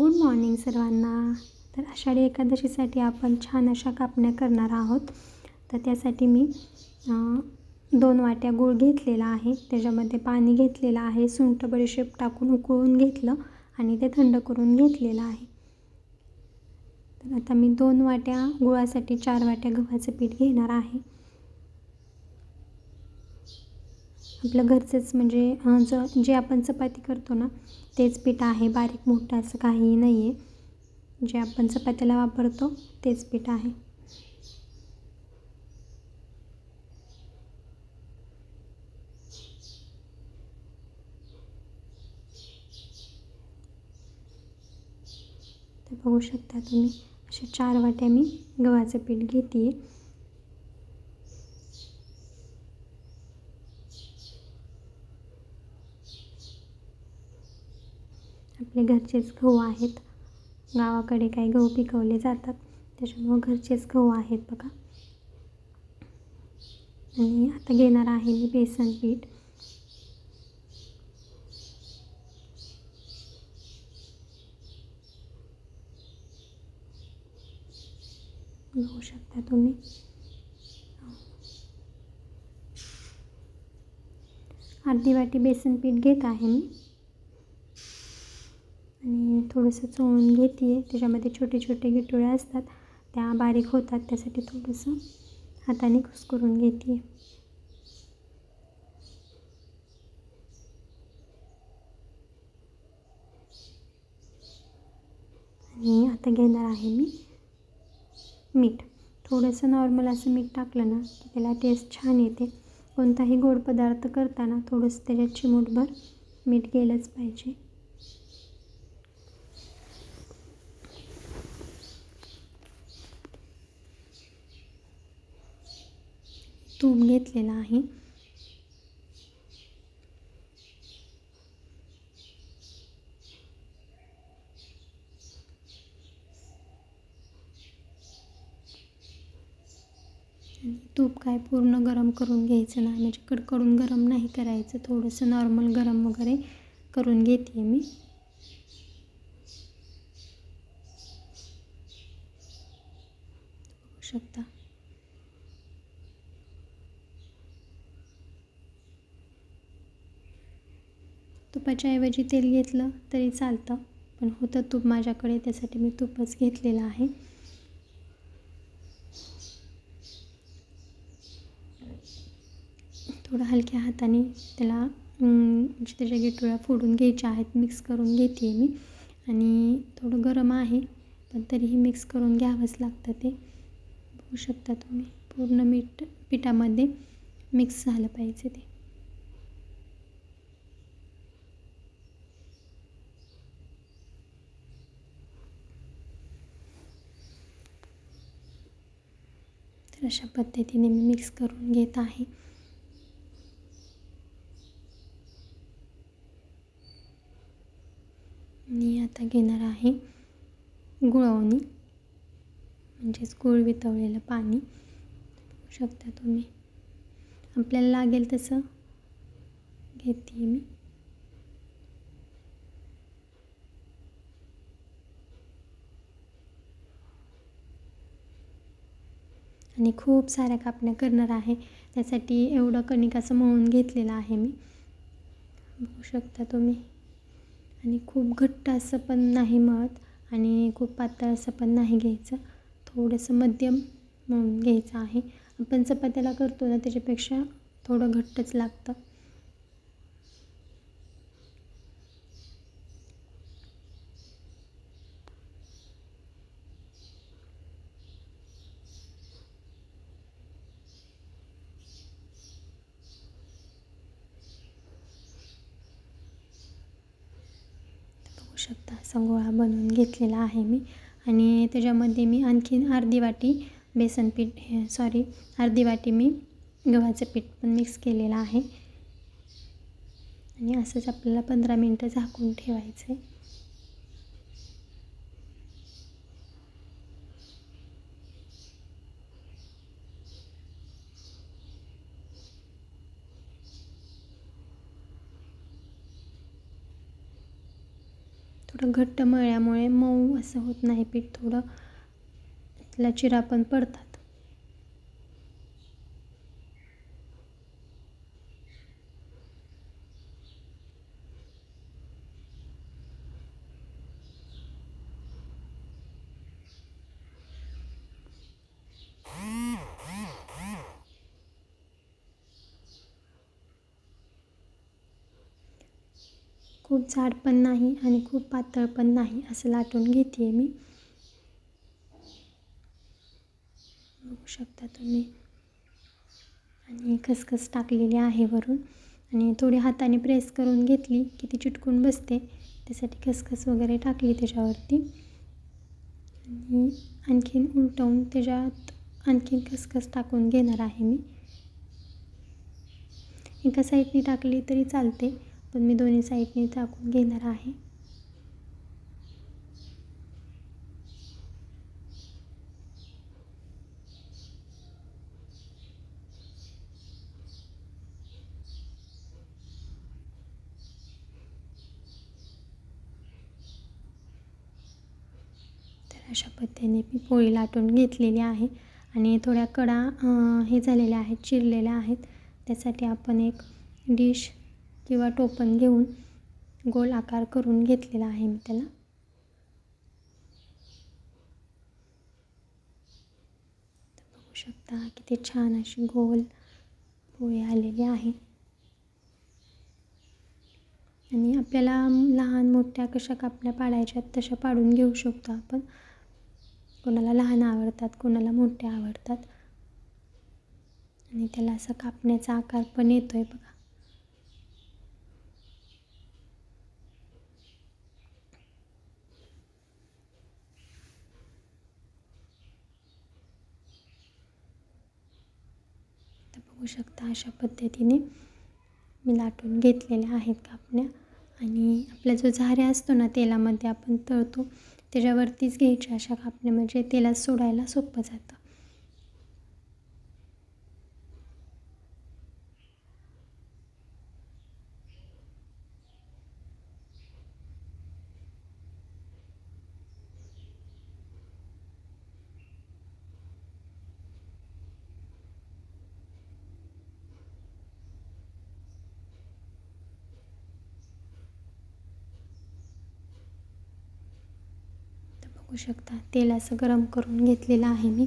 Good morning सर्वांना. तर आषाढी एकादशीसाठी आपण छान अशा कापण्या करणार आहोत. तर त्यासाठी मी 2 वाट्या गूळ घेतलेला आहे, त्याच्यामध्ये पाणी घेतलेलं आहे, सुंठ बडीशेप टाकून उकळून घेतलं आणि ते थंड करून घेतलेलं आहे. तर आता मी 2 वाट्या गुळासाठी 4 वाट्या गव्हाचं पीठ घेणार आहे. आपलं घरचंच म्हणजे जे आपण चपाती करतो ना तेच पीठ आहे, बारीक मोठं असं काहीही नाही आहे. जे आपण चपात्याला वापरतो तेच पीठ आहे. तर बघू शकता तुम्ही, अशा 4 वाट्या मी गव्हाचं पीठ घेते. आपले घरचेच गहू आहेत, गावाकडे काही गहू पिकवले जातात त्याच्यामुळं घरचेच गहू आहेत बघा. आणि आता घेणार आहे मी बेसन पीठ. बघू शकता तुम्ही, अर्धी वाटी बेसन पीठ घेत आहे मी आणि थोडंसं चोळून घेते. त्याच्यामध्ये छोटे छोटे गिठोळे असतात, त्या बारीक होतात, त्यासाठी थोडंसं हाताने कुस्करून घेते. आणि आता घेणार आहे मी मीठ. थोडंसं नॉर्मल असं मीठ टाकलं ना की त्याला टेस्ट छान येते. कोणताही गोड पदार्थ करताना थोडंसं त्याच्यात चिमूटभर मीठ गेलंच पाहिजे. तूप घेतलेलं आहे. आणि तूप काय पूर्ण गरम करून घ्यायचं नाही, म्हणजे कडकडून गरम नाही करायचं, थोडंसं नॉर्मल गरम वगैरे करून घेते मी. बघू शकता. तुपाच्या ऐवजी तेल घेतलं तरी चालतं, पण होतं तूप माझ्याकडे त्यासाठी मी तूपच घेतलेलं आहे. थोडं हलक्या हाताने त्याला म्हणजे त्याच्या गिठोळ्या फोडून घ्यायच्या आहेत, मिक्स करून घेते मी. आणि थोडं गरम आहे पण तरीही मिक्स करून घ्यावंच लागतं ते. बघू शकता तुम्ही, पूर्ण पिठामध्ये मिक्स झालं पाहिजे ते. तर अशा पद्धतीने मी मिक्स करून घेत आहे. आणि आता घेणार आहे गुळवणी, म्हणजेच गूळ वितळलेलं पाणी. बघू शकता तुम्ही, आपल्याला लागेल तसं घेते मी. आणि खूप साऱ्या कापण्या करणार आहे, त्यासाठी एवढं कणिक असं मळून घेतलेलं आहे मी. बघू शकता तुम्ही. आणि खूप घट्ट असं पण नाही मळत आणि खूप पातळ असं पण नाही घ्यायचं, थोडंसं मध्यम मळून घ्यायचं आहे. आपण चपात्याला करतो ना त्याच्यापेक्षा थोडं घट्टच लागतं. बघू शकता, असा गोळा बनवून घेतलेला आहे मी. आणि त्याच्यामध्ये मी आणखीन अर्धी वाटी अर्धी वाटी मी गव्हाचं पीठ पण मिक्स केलेलं आहे. आणि असंच आपल्याला 15 मिनटं झाकून ठेवायचं आहे. थोडं घट्ट मळल्यामुळे मऊ असं होत नाही पीठ, थोडं त्याला चिरा पण पडतात. खूप जाड पण नाही आणि खूप पातळ पण नाही, असं लाटून घेते आहे मी. बघू शकता तुम्ही. आणि खसखस टाकलेली आहे वरून, आणि थोडी हाताने प्रेस करून घेतली की ती चिटकून बसते, त्यासाठी खसखस वगैरे टाकली त्याच्यावरती. आणि आणखीन उलटवून त्याच्यात आणखीन खसखस टाकून घेणार आहे मी. एका साईडने टाकली तरी चालते, पण मी दोन्ही साईडने टाकून घेणार आहे. तर अशा पद्धतीने मी पोळी लाटून घेतलेली आहे. आणि थोड्या कडा हे झालेल्या आहेत, चिरलेल्या आहेत. त्यासाठी आपण एक डिश किंवा टोपण घेऊन गोल आकार करून घेतलेला आहे मी त्याला. बघू शकता किती छान अशी गोल पोळी आलेली आहे. आणि आपल्याला लहान मोठ्या कशा कापण्या पाडायच्यात तशा पाडून घेऊ शकतो आपण. कोणाला लहान आवडतात, कोणाला मोठ्या आवडतात. आणि त्याला असा कापण्याचा आकार पण येतोय बघा. तर बघू शकता अशा पद्धतीने मी लाटून घेतलेल्या आहेत कापण्या. आणि आपला जो झाऱ्या असतो ना तेलामध्ये आपण तळतो, त्याच्यावरतीच घ्यायच्या अशा कापण्या, म्हणजे तेलात सोडायला सोपं जातं. बघू शकता तेल असं गरम करून घेतलेलं आहे मी.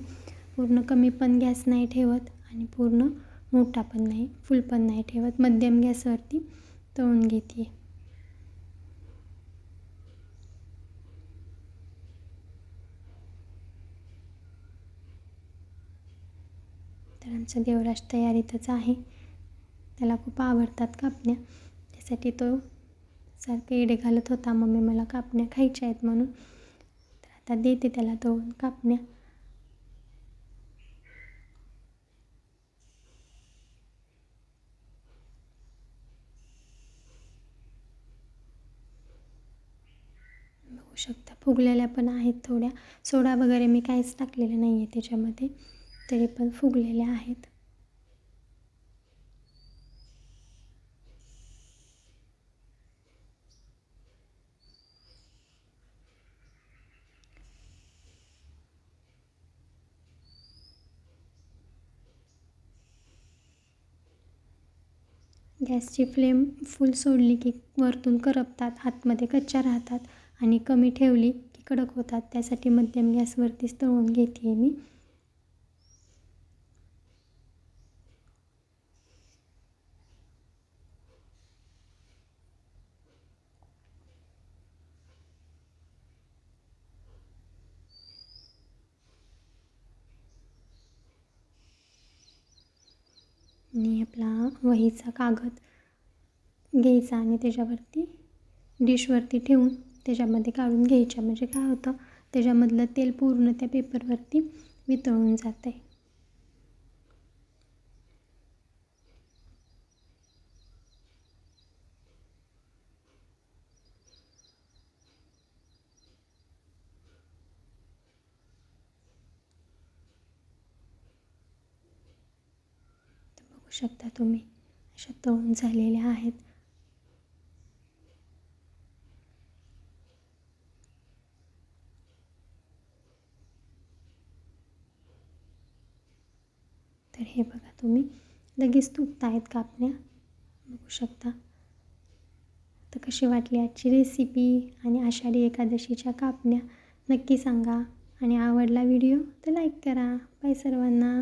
पूर्ण कमी पण गॅस नाही ठेवत आणि पूर्ण मोठा पण नाही, फुल पण नाही ठेवत, मध्यम गॅसवरती तळून घेते. तर आमचा देवराज तयारीतच आहे. त्याला खूप आवडतात कापण्या, त्यासाठी तो सारखं येडे घालत होता, मम्मी मला कापण्या खायच्या आहेत म्हणून. तर आता देते त्याला तळून कापण्या. बघू शकता फुगलेल्या पण आहेत थोड्या. सोडा वगैरे मी काहीच टाकलेलं नाही आहे त्याच्यामध्ये, तरी पण फुगलेल्या आहेत. गॅसची फ्लेम फुल सोडली की वरतून करपतात, आतमध्ये कच्च्या राहतात. आणि कमी ठेवली की कडक होतात, त्यासाठी मध्यम गॅसवरतीच तळून घेते मी. आणि आपला वहीचा कागद घ्यायचा आणि त्याच्यावरती डिशवरती ठेवून त्याच्यामध्ये काढून घ्यायच्या, म्हणजे काय होतं त्याच्यामधलं तेल पूर्ण त्या पेपरवरती वितळून जातं आहे. बघू शकता तुम्ही अशा तळून झालेल्या आहेत. तर हे बघा तुम्ही लगेच तुटत आहेत कापण्या, बघू शकता. तर कशी वाटली आजची रेसिपी आणि आषाढी एकादशीच्या कापण्या नक्की सांगा. आणि आवडला व्हिडिओ तर लाईक करा. बाय सर्वांना.